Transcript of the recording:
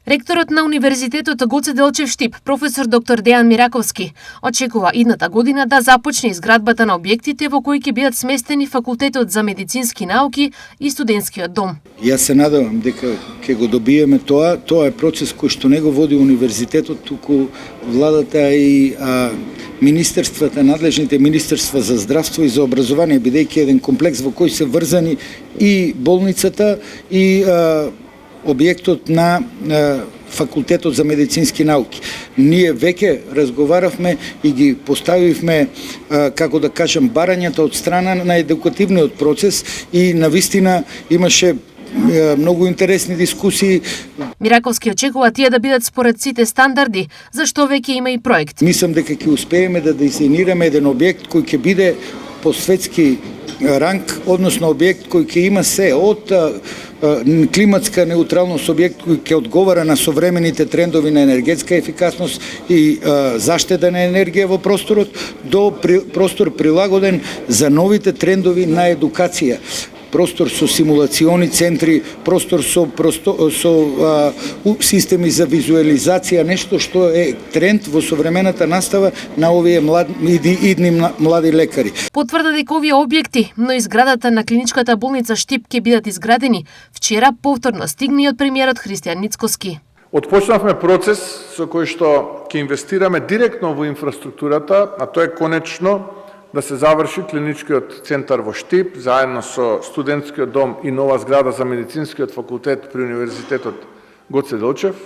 Ректорот на Универзитетот Гоце Делчев Штип, професор доктор Дејан Мираковски, очекува идната година да започне изградбата на објектите во кои ќе бидат сместени Факултетот за медицински науки и студентскиот дом. Јас се надевам дека ќе го добиеме тоа. Тоа е процес кој што не го води универзитетот, туку владата и министерствата, надлежните министерства за здравство и за образование, бидејќи еден комплекс во кој се врзани и болницата и објектот на Факултетот за медицински науки. Ние веќе разговаравме и ги поставивме, како да кажам, барањата од страна на едукативниот процес и навистина имаше многу интересни дискусии. Мираковски очекува тие да бидат според сите стандарди, зашто веќе има и проект. Мислам дека ќе успееме да дизајнираме еден објект кој ќе биде по светски ранг, односно објект кој ќе има се од климатска неутралност, објект кој ќе одговара на современите трендови на енергетска ефикасност и заштеда на енергија во просторот, до простор прилагоден за новите трендови на едукација. Простор со симулациони центри, простор со системи за визуализација, нешто што е тренд во современата настава на овие идни млади лекари. Потврда дека овие објекти, но и зградата на клиничката болница Штип ќе бидат изградени, вчера повторно стигна и од премиерот Христијан Ницкоски. Отпочнавме процес со кој што ќе инвестираме директно во инфраструктурата, а тоа е конечно да се заврши клиничкиот центар во Штип, заедно со студентскиот дом и нова зграда за медицинскиот факултет при Универзитетот Гоце Делчев.